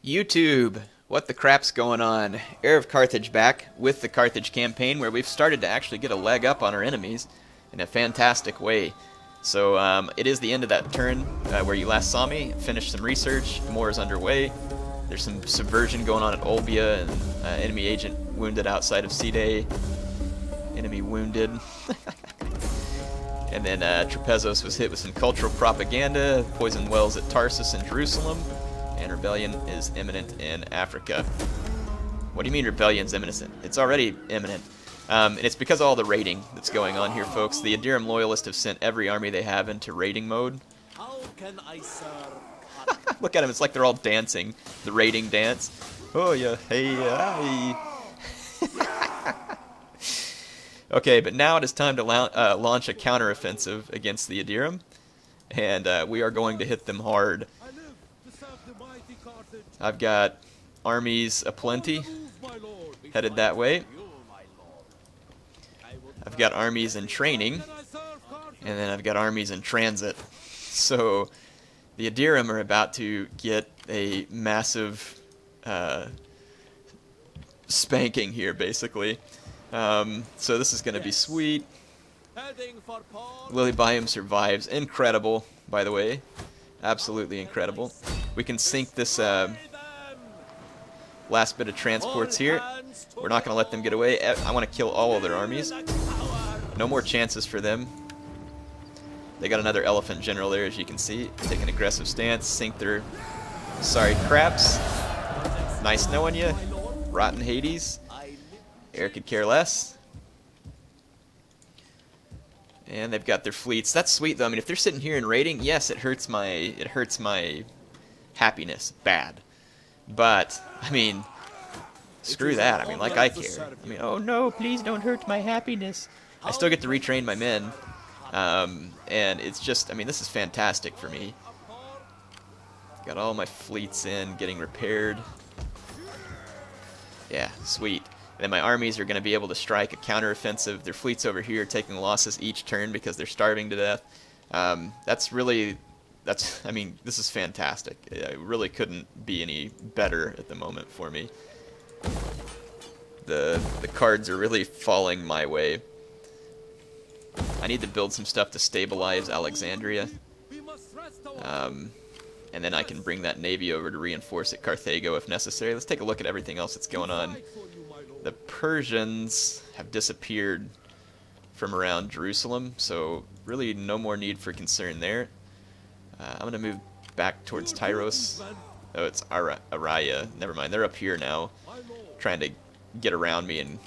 YouTube, what the crap's going on? Heir of Carthage back with the Carthage campaign, where we've started to actually get a leg up on our enemies in a fantastic way. So it is the end of that turn where you last saw me. Finished some research, more is underway. There's some subversion going on at Olbia, and enemy agent wounded outside of C-Day. Enemy wounded. And then Trapezos was hit with some cultural propaganda, poisoned wells at Tarsus and Jerusalem, and rebellion is imminent in Africa. What do you mean rebellion's imminent? It's already imminent. And it's because of all the raiding that's going on here, folks. The Adirim loyalists have sent every army they have into raiding mode. How can I serve? Look at them, it's like they're all dancing. The raiding dance. Oh yeah, hey, hi. Okay, but now it is time to launch a counteroffensive against the Adirim. And we are going to hit them hard. I've got armies aplenty headed that way. I've got armies in training, and then I've got armies in transit. So the Adirim are about to get a massive spanking here, basically. So this is going to be sweet. Lily Biome survives. Incredible, by the way. Absolutely incredible. We can sink this last bit of transports here. We're not going to let them get away. I want to kill all of their armies. No more chances for them. They got another elephant general there, as you can see. Take an aggressive stance, sink their sorry craps. Nice knowing you. Rotten Hades. Air could care less. And they've got their fleets. That's sweet though. I mean, if they're sitting here and raiding, yes, it hurts my happiness bad. But I mean, screw that. I mean, like I care. I mean, oh no, please don't hurt my happiness. I still get to retrain my men. And it's just, I mean, this is fantastic for me. Got all my fleets in, getting repaired. Yeah, sweet. And then my armies are going to be able to strike a counteroffensive. Their fleets over here are taking losses each turn because they're starving to death. I mean, this is fantastic. It really couldn't be any better at the moment for me. The cards are really falling my way. I need to build some stuff to stabilize Alexandria. And then I can bring that navy over to reinforce at Carthago if necessary. Let's take a look at everything else that's going on. The Persians have disappeared from around Jerusalem, so really no more need for concern there. I'm going to move back towards Tyros. Oh, it's Araya. Never mind, they're up here now, trying to get around me and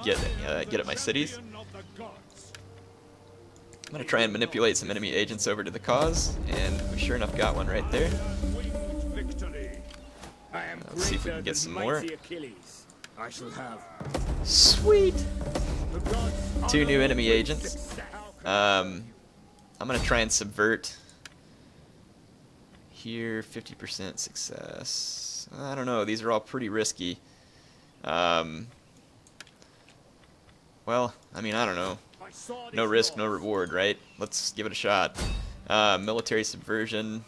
get at my cities. I'm going to try and manipulate some enemy agents over to the cause, and we sure enough got one right there. Let's see if we can get some more. Sweet! 2 new enemy agents. I'm going to try and subvert here. 50% success. I don't know, these are all pretty risky. Well, I mean, I don't know. No risk, no reward, right? Let's give it a shot. Military subversion.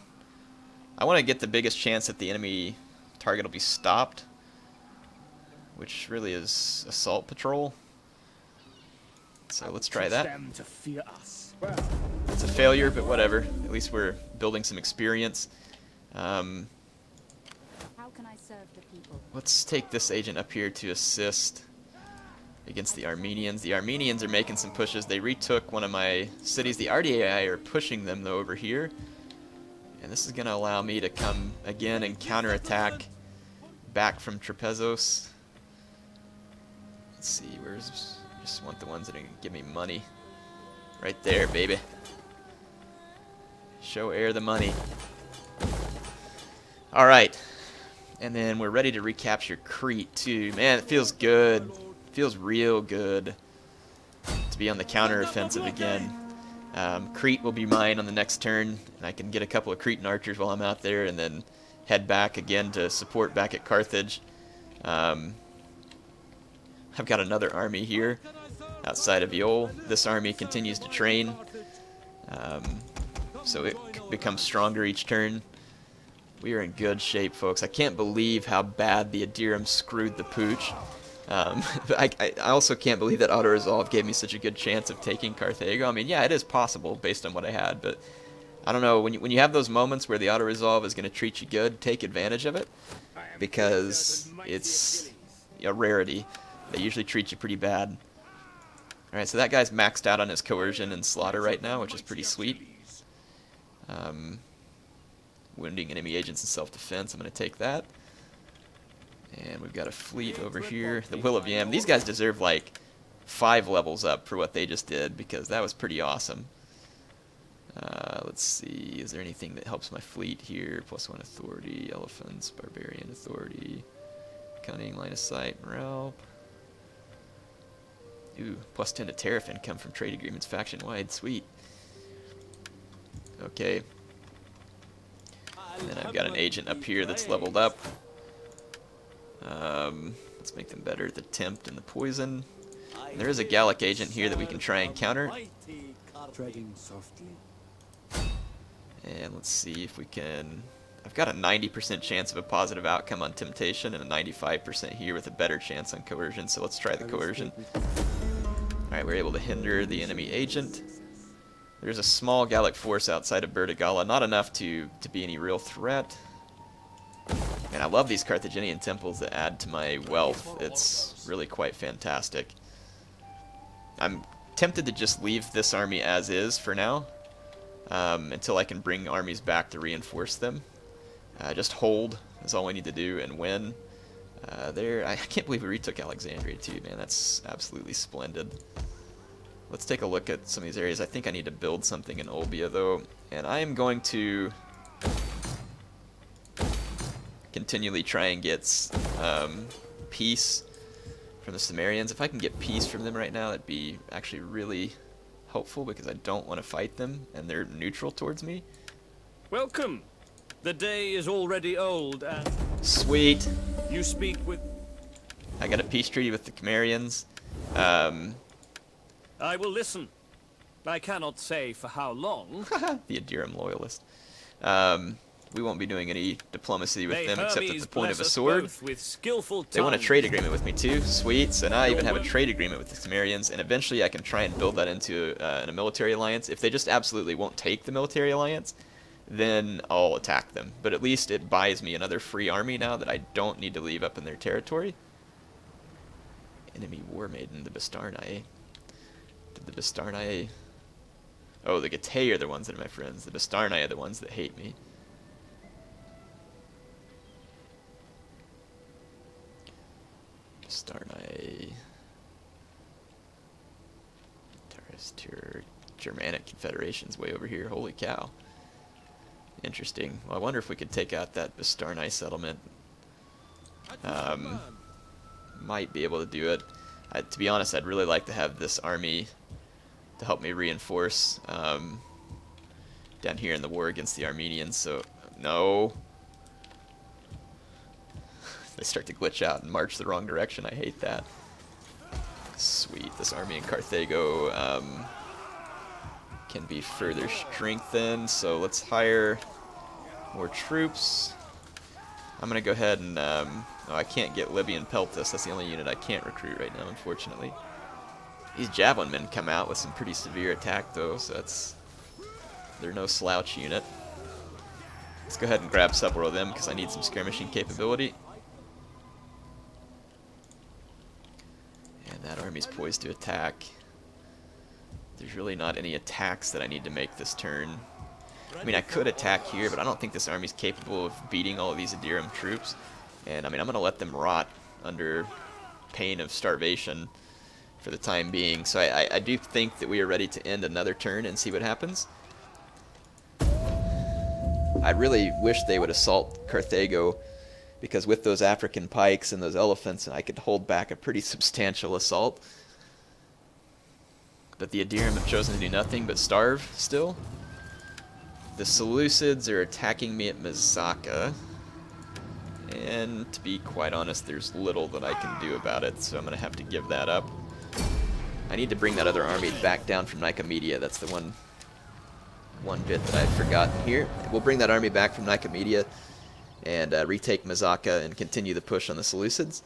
I want to get the biggest chance that the enemy target will be stopped, which really is assault patrol. So let's try that. It's a failure, but whatever. At least we're building some experience. How can I serve the people? Let's take this agent up here to assist against the Armenians. The Armenians are making some pushes. They retook one of my cities. The RDAI are pushing them though over here. And this is going to allow me to come again and counterattack back from Trapezos. Let's see, where's... Just want the ones that are going to give me money. Right there, baby. Show Heir the money. Alright. And then we're ready to recapture Crete too. Man, it feels good. Feels real good to be on the counteroffensive again. Crete will be mine on the next turn, and I can get a couple of Cretan archers while I'm out there, and then head back again to support back at Carthage. I've got another army here outside of Iol. This army continues to train, so it becomes stronger each turn. We are in good shape, folks. I can't believe how bad the Adirim screwed the pooch. But I also can't believe that auto-resolve gave me such a good chance of taking Carthago. I mean, yeah, it is possible based on what I had, but I don't know. When you have those moments where the auto-resolve is going to treat you good, take advantage of it, because it's a rarity. They usually treat you pretty bad. Alright, so that guy's maxed out on his coercion and slaughter right now, which is pretty sweet. Wounding enemy agents in self-defense, I'm going to take that. And we've got a fleet over here. The Will of Yam. These guys deserve like 5 levels up for what they just did, because that was pretty awesome. Let's see, is there anything that helps my fleet here? +1 authority, elephants, barbarian authority, cunning, line of sight, morale. Ooh, +10 to tariff income from trade agreements faction-wide. Sweet. Okay. And then I've got an agent up here that's leveled up. Let's make them better at the tempt and the poison. And there is a Gallic agent here that we can try and counter. And let's see if we can... I've got a 90% chance of a positive outcome on temptation and a 95% here with a better chance on coercion, so let's try the coercion. Alright, we're able to hinder the enemy agent. There's a small Gallic force outside of Bertigala, not enough to be any real threat. And I love these Carthaginian temples that add to my wealth. It's really quite fantastic. I'm tempted to just leave this army as is for now, until I can bring armies back to reinforce them. Just hold is all we need to do and win. I can't believe we retook Alexandria too, man. That's absolutely splendid. Let's take a look at some of these areas. I think I need to build something in Olbia though, and I am going to continually try and get peace from the Sumerians. If I can get peace from them right now, that'd be actually really helpful, because I don't want to fight them and they're neutral towards me. Welcome. The day is already old and... Sweet. You speak with... I got a peace treaty with the Cimmerians. I will listen. I cannot say for how long. The Adirim loyalist. We won't be doing any diplomacy with them except at the point of a sword. They want a trade agreement with me too. Sweet. So now I even have a trade agreement with the Cimmerians, and eventually I can try and build that into a military alliance. If they just absolutely won't take the military alliance, then I'll attack them. But at least it buys me another free army now that I don't need to leave up in their territory. Enemy war maiden, the Bastarnae. Did the Bastarnae... Oh, the Getae are the ones that are my friends. The Bastarnae are the ones that hate me. Bastarnae... Germanic Confederation's way over here. Holy cow. Interesting. Well, I wonder if we could take out that Bastarnae settlement. Might be able to do it. To be honest, I'd really like to have this army to help me reinforce down here in the war against the Armenians. So, no. They start to glitch out and march the wrong direction. I hate that. Sweet. This army in Carthago can be further strengthened. So let's hire more troops. I'm going to go ahead and... oh, I can't get Libyan Peltis. That's the only unit I can't recruit right now, unfortunately. These Javelin men come out with some pretty severe attack, though, so that's... They're no slouch unit. Let's go ahead and grab several of them, because I need some skirmishing capability. And that army's poised to attack. There's really not any attacks that I need to make this turn. I mean, I could attack here, but I don't think this army's capable of beating all of these Adirim troops. And, I mean, I'm going to let them rot under pain of starvation for the time being. So I do think that we are ready to end another turn and see what happens. I really wish they would assault Carthago, because with those African pikes and those elephants, I could hold back a pretty substantial assault. But the Adirim have chosen to do nothing but starve still. The Seleucids are attacking me at Mazaka. And to be quite honest, there's little that I can do about it, so I'm going to have to give that up. I need to bring that other army back down from Nicomedia. That's the one bit that I've forgotten here. We'll bring that army back from Nicomedia, and retake Mazaka and continue the push on the Seleucids.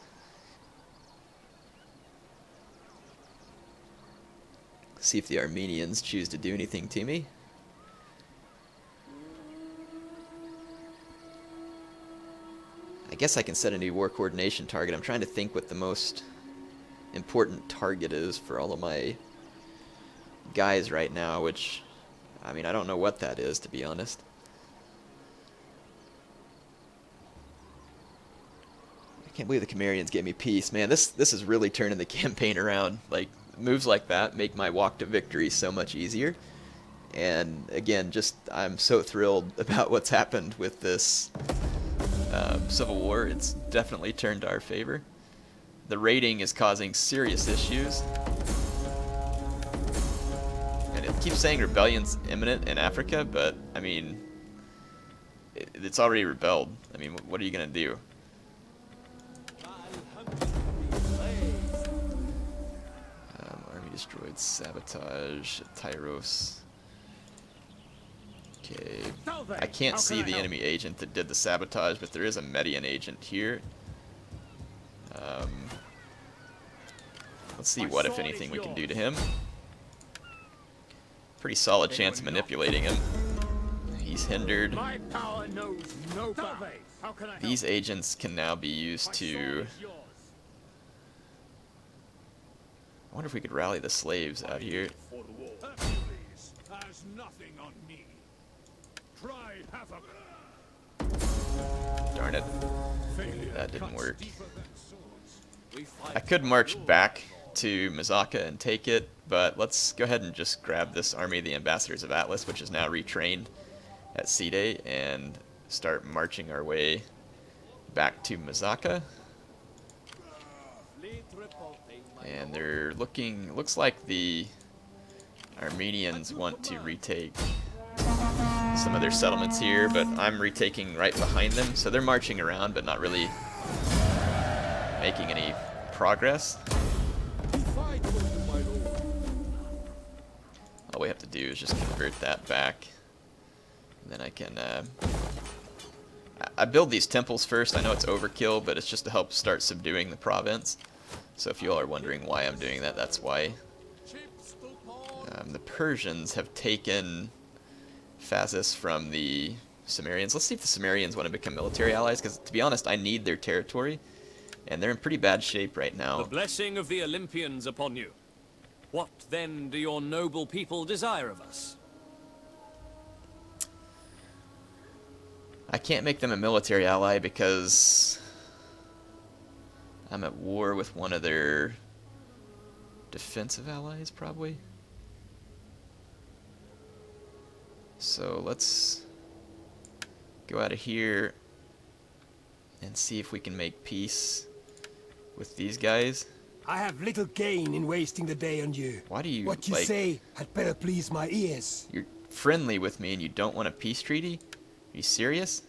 See if the Armenians choose to do anything to me. I guess I can set a new war coordination target. I'm trying to think what the most important target is for all of my guys right now, which, I mean, I don't know what that is, to be honest. I can't believe the Cimmerians gave me peace. Man, this is really turning the campaign around. Like, moves like that make my walk to victory so much easier. And again, just I'm so thrilled about what's happened with this civil war. It's definitely turned to our favor. The raiding is causing serious issues. And it keeps saying rebellion's imminent in Africa, but I mean, it's already rebelled. I mean, what are you going to do? Army destroyed, sabotage, Tyros. Okay, I can't see the enemy agent that did the sabotage, but there is a Median agent here. Let's see what, if anything, we can do to him. Pretty solid chance of manipulating him. He's hindered. These agents can now be used to... I wonder if we could rally the slaves out here. Darn it. That didn't work. I could march back to Mazaka and take it, but let's go ahead and just grab this army of the Ambassadors of Atlas, which is now retrained at Side, and start marching our way back to Mazaka. And they're looks like the Armenians want to retake some of their settlements here, but I'm retaking right behind them, so they're marching around but not really making any progress. All we have to do is just convert that back, and then I can I build these temples first. I know it's overkill, but it's just to help start subduing the province. So if you all are wondering why I'm doing that, that's why. The Persians have taken Phasis from the Cimmerians. Let's see if the Cimmerians want to become military allies, because to be honest, I need their territory, and they're in pretty bad shape right now. The blessing of the Olympians upon you. What then do your noble people desire of us? I can't make them a military ally because I'm at war with one of their defensive allies, probably. So let's go out of here and see if we can make peace with these guys. I have little gain in wasting the day on you. Why do you, what you like, say had better please my ears. You're friendly with me and you don't want a peace treaty? Are you serious?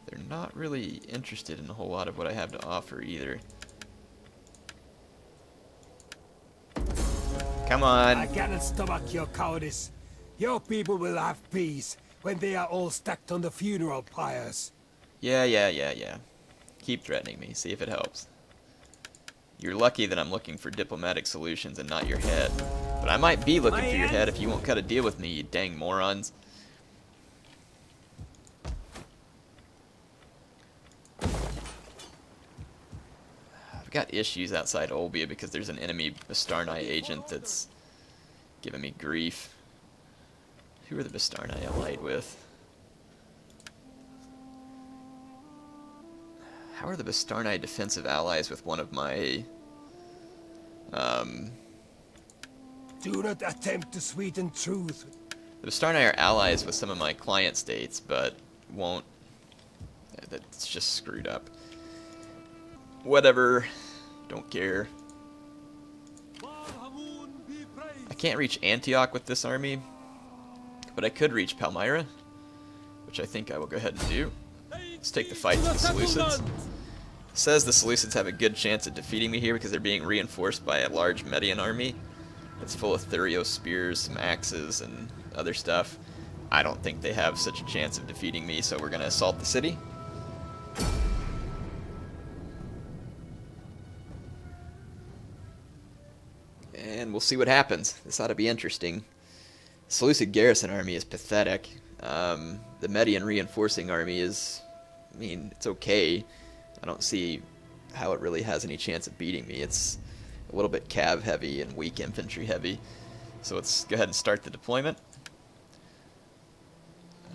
They're not really interested in a whole lot of what I have to offer either. Come on. I cannot stomach your cowardice. Your people will have peace when they are all stacked on the funeral pyres. Yeah. Keep threatening me. See if it helps. You're lucky that I'm looking for diplomatic solutions and not your head. But I might be looking for your head if you won't cut a deal with me, you dang morons. I've got issues outside Olbia because there's an enemy Bastarnai agent that's giving me grief. Who are the Bastarnai allied with? How are the Bastarnai defensive allies with one of my... Do not attempt to sweeten truth. The Bastarnai are allies with some of my client states, but won't... That's just screwed up. Whatever. Don't care. I can't reach Antioch with this army, but I could reach Palmyra, which I think I will go ahead and do. Let's take the fight to the Seleucids. It says the Seleucids have a good chance of defeating me here because they're being reinforced by a large Median army. It's full of Thurio spears, some axes, and other stuff. I don't think they have such a chance of defeating me, so we're going to assault the city. And we'll see what happens. This ought to be interesting. The Seleucid garrison army is pathetic. The Median reinforcing army is, I mean, it's okay. I don't see how it really has any chance of beating me. It's a little bit cav heavy and weak infantry heavy. So let's go ahead and start the deployment.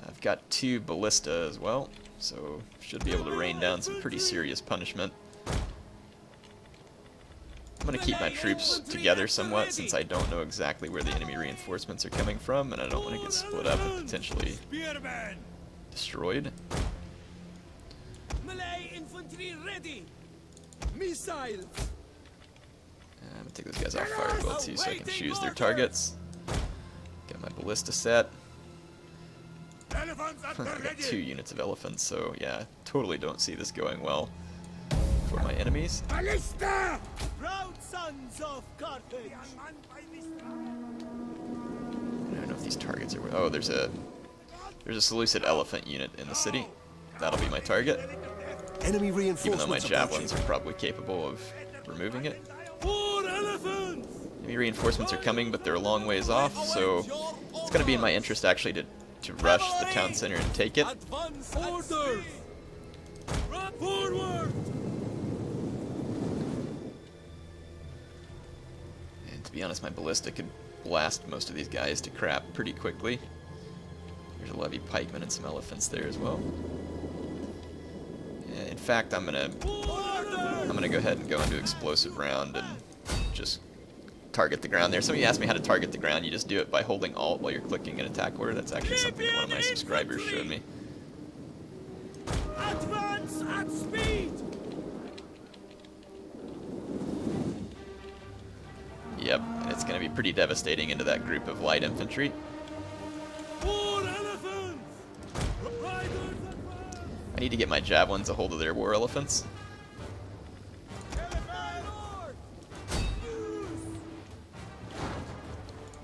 I've got 2 ballista as well, so should be able to rain down some pretty serious punishment. I'm going to keep my troops together somewhat since I don't know exactly where the enemy reinforcements are coming from, and I don't want to get split up and potentially destroyed. Melee infantry ready. Missiles. I'm going to take those guys off fire as well too so I can choose their targets. Get my ballista set. I got 2 units of elephants, so yeah, totally don't see this going well for my enemies. Ballista! Proud sons of Carthage. I don't know if these targets are... Oh, there's a Seleucid elephant unit in the city. That'll be my target. Enemy reinforcements Even though my javelins are probably capable of removing it. 4 elephants! Enemy reinforcements are coming, but they're a long ways off, so it's going to be in my interest actually to rush the town center and take it. Advance orders! Run forward! And to be honest, my ballista could blast most of these guys to crap pretty quickly. There's a levy pikeman and some elephants there as well. Yeah, in fact, I'm gonna go ahead and go into explosive round and just target the ground there. Somebody asked me how to target the ground. You just do it by holding Alt while you're clicking an attack order. That's actually something that one of my subscribers showed me. Advance at speed! Yep, and it's going to be pretty devastating into that group of light infantry. 4 elephants! Riders advance! I need to get my javelins a hold of their war elephants.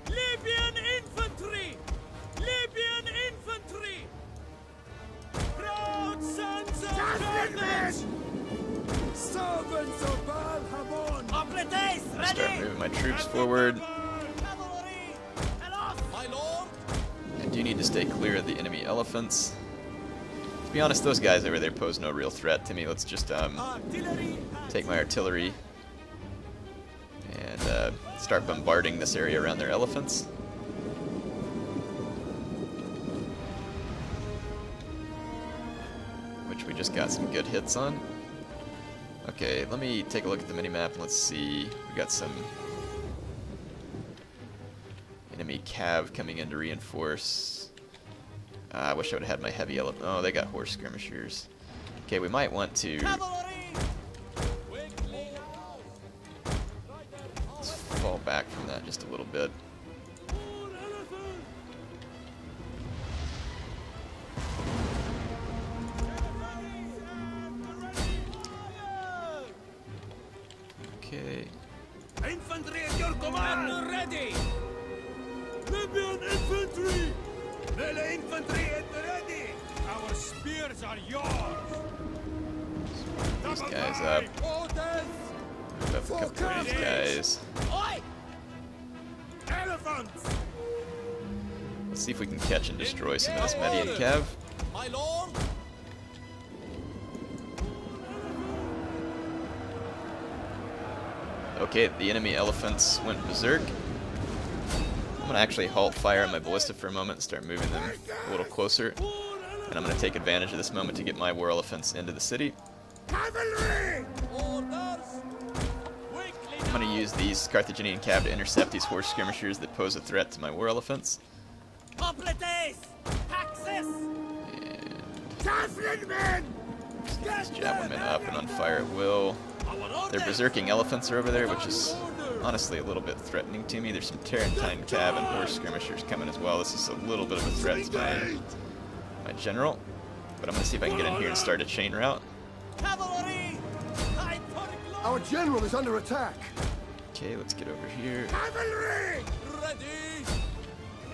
Libyan infantry! Libyan infantry! Proud sons of Carthage! Servants of Baal Hamon! Start moving my troops forward. My lord! I do need to stay clear of the enemy elephants. To be honest, those guys over there pose no real threat to me. Let's just take my artillery and start bombarding this area around their elephants. Which we just got some good hits on. Okay, let me take a look at the minimap and let's see. We got some enemy cav coming in to reinforce. I wish I would have had my heavy elephant. Oh, they got horse skirmishers. Okay, we might want to... Let's fall back from that just a little bit. Okay. Infantry at your command! Ready! Libyan infantry! Melee infantry at the ready! Our spears are yours! These guys up. Move up a couple of these guys. Oi! Elephants! Let's see if we can catch and destroy some of this Median cav. My lord! Okay, the enemy elephants went berserk. I'm going to actually halt fire on my ballista for a moment and start moving them a little closer. And I'm going to take advantage of this moment to get my war elephants into the city. Cavalry! I'm going to use these Carthaginian cav to intercept these horse skirmishers that pose a threat to my war elephants. Access! And these javelin up and on fire at will. Their berserking elephants are over there, which is honestly a little bit threatening to me. There's some Tarentine cav and horse skirmishers coming as well. This is a little bit of a threat to my general. But I'm going to see if I can get in here and start a chain route. Cavalry! Our general is under attack. Okay, let's get over here. Cavalry! Ready!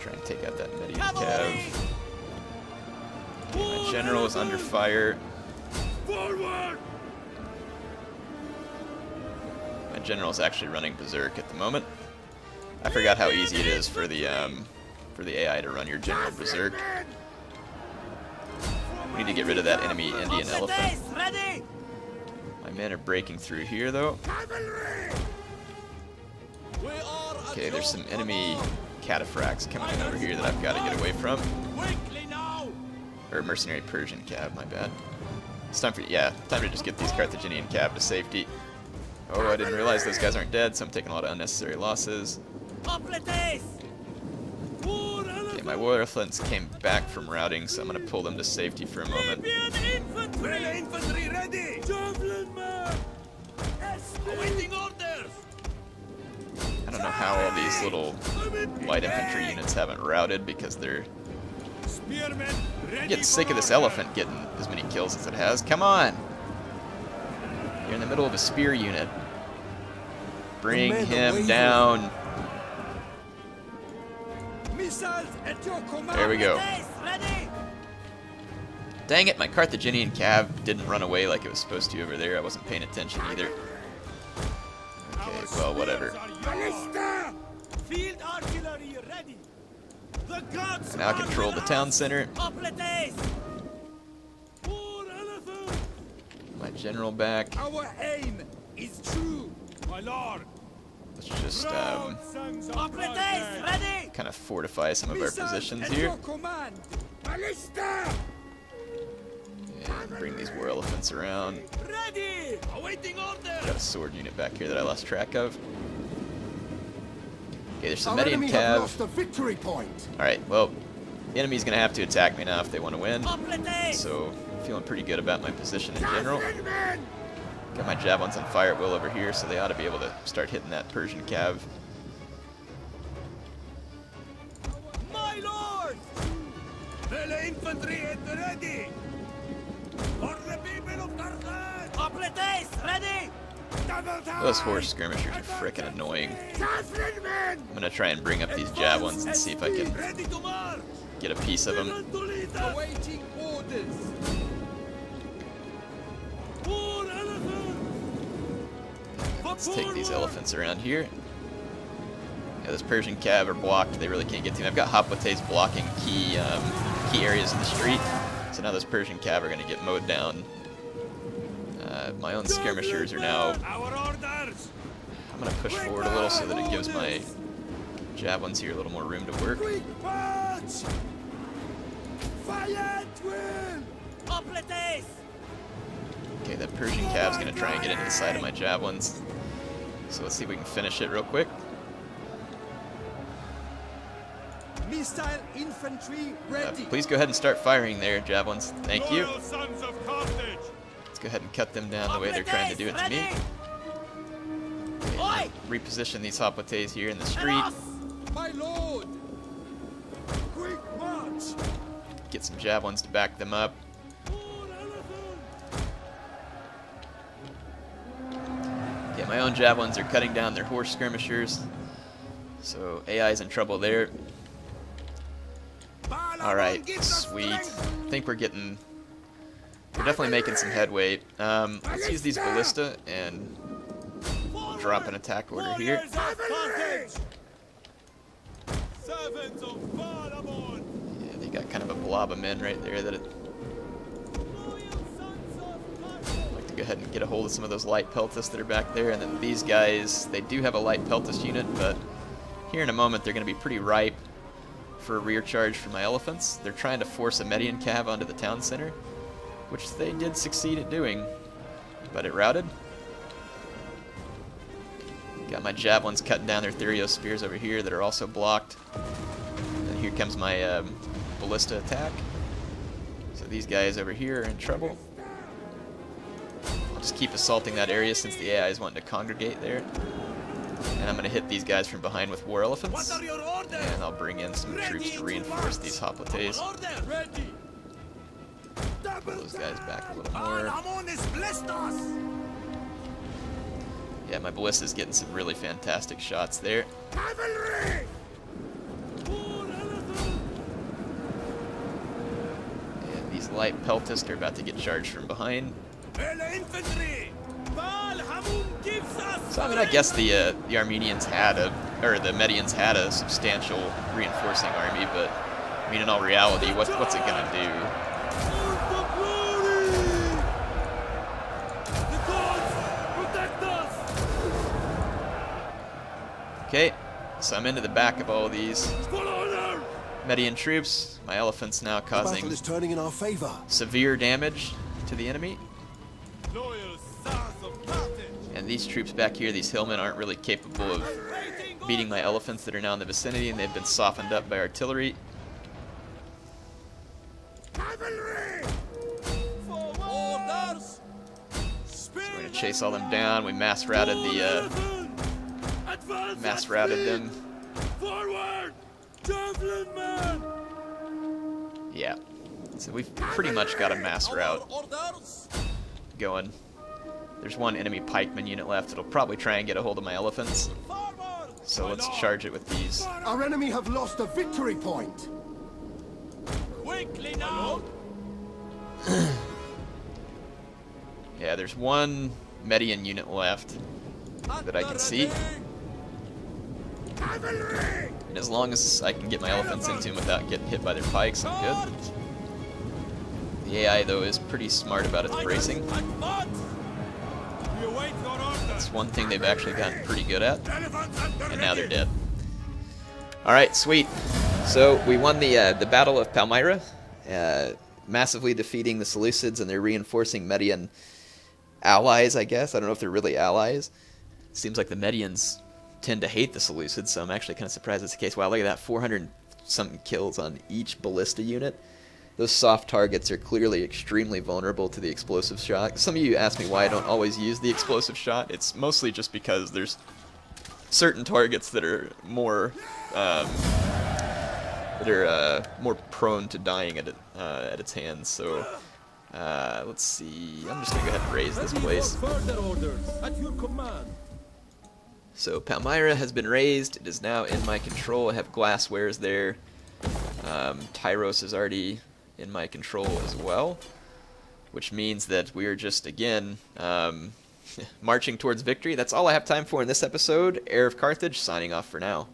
Try and take out that Median Cav. Okay, my general is under fire. Forward! My general's actually running berserk at the moment. I forgot how easy it is for the AI to run your general berserk. We need to get rid of that enemy Indian elephant. My men are breaking through here though. Okay, there's some enemy cataphracts coming in over here that I've got to get away from. Or mercenary Persian cab, my bad. It's time for, yeah, time to just get these Carthaginian cab to safety. Oh, I didn't realize those guys aren't dead, so I'm taking a lot of unnecessary losses. Okay, my war elephants came back from routing, so I'm going to pull them to safety for a moment. Infantry ready! Awaiting orders! I don't know how all these little light infantry units haven't routed because they're getting sick of this elephant getting as many kills as it has. Come on! You're in the middle of a spear unit. Bring him down. There we go. Dang it, my Carthaginian cav didn't run away like it was supposed to over there. I wasn't paying attention either. Okay, well, whatever. Field artillery ready. The gods I now control the town center. My general back. Our aim is true, my lord. Let's just kind of fortify some of our positions here. And bring these war elephants around. Ready. Awaiting orders. Got a sword unit back here that I lost track of. Okay, there's some Median cav. Alright, well, the enemy's going to have to attack me now if they want to win. So, I'm feeling pretty good about my position in general. Got my javelins on fire at will over here, so they ought to be able to start hitting that Persian cav. My lord! The infantry at the ready! For the people of Carthage! Ready! Those horse skirmishers are frickin' annoying. I'm gonna try and bring up these javelins and see if I can get a piece of them. Awaiting orders. Let's take these elephants around here. Yeah, those Persian cav are blocked. They really can't get to me. I've got Hoplites blocking key areas of the street. So now those Persian cav are going to get mowed down. My own skirmishers are now... I'm going to push forward a little so that it gives my javelins here a little more room to work. Okay, that Persian cav's going to try and get into the side of my javelins. So let's see if we can finish it real quick. Missile infantry ready. Please go ahead and start firing there, javelins. Thank you. Loyal sons of Carthage. Let's go ahead and cut them down the way they're trying to do it to me. Okay, reposition these Hoplites here in the street. My lord. Quick march. Get some javelins to back them up. Yeah, my own javelins are cutting down their horse skirmishers. So AI's in trouble there. Alright, sweet. I think we're definitely making some headway. Let's use these ballista and drop an attack order here. Yeah, they got kind of a blob of men right there that I'd like to go ahead and get a hold of some of those light peltists that are back there. And then these guys, they do have a light peltist unit, but here in a moment they're going to be pretty ripe for a rear charge from my elephants. They're trying to force a Median cav onto the town center, which they did succeed at doing, but it routed. Got my javelins cutting down their Therios spears over here that are also blocked. And here comes my ballista attack. So these guys over here are in trouble. I'll just keep assaulting that area since the AI is wanting to congregate there. And I'm going to hit these guys from behind with war elephants. And I'll bring in some troops to reinforce these Hoplites. Pull those guys back a little more. Yeah, my ballista's getting some really fantastic shots there. Cavalry! And these light peltists are about to get charged from behind. Infantry! So I mean, I guess the Armenians had or the Medians had a substantial reinforcing army, but I mean, in all reality, what's it gonna do? Okay, so I'm into the back of all these Median troops. My elephant's now The battle causing is turning in our favor. severe damage to the enemy. Loyal sons of Carthage! And these troops back here, these hillmen, aren't really capable of beating my elephants that are now in the vicinity, and they've been softened up by artillery. Cavalry! Orders! So we're gonna chase all them down. We mass routed them. Forward! Javelin man! Yeah. So we've pretty much got a mass route Orders! going. There's one enemy pikeman unit left. It'll probably try and get a hold of my elephants. Forward! So let's charge it with these. Our enemy have lost a victory point. Quickly now! Yeah, there's one Median unit left that I can see. Cavalry! And as long as I can get my elephants into them without getting hit by their pikes, I'm good. The AI, though, is pretty smart about its bracing. We await your orders! That's one thing they've actually gotten pretty good at. And now they're dead. Alright, sweet. So we won the Battle of Palmyra, massively defeating the Seleucids and their reinforcing Median allies, I guess. I don't know if they're really allies. It seems like the Medians tend to hate the Seleucids, so I'm actually kind of surprised that's the case. Wow, look at that, 400-something kills on each ballista unit. Those soft targets are clearly extremely vulnerable to the explosive shot. Some of you ask me why I don't always use the explosive shot. It's mostly just because there's certain targets that are more more prone to dying at its hands. So let's see. I'm just gonna go ahead and raise this place. Further orders at your command. So Palmyra has been raised. It is now in my control. I have glasswares there. Tyros is already in my control as well, which means that we are just, again, marching towards victory. That's all I have time for in this episode. HeirofCarthage signing off for now.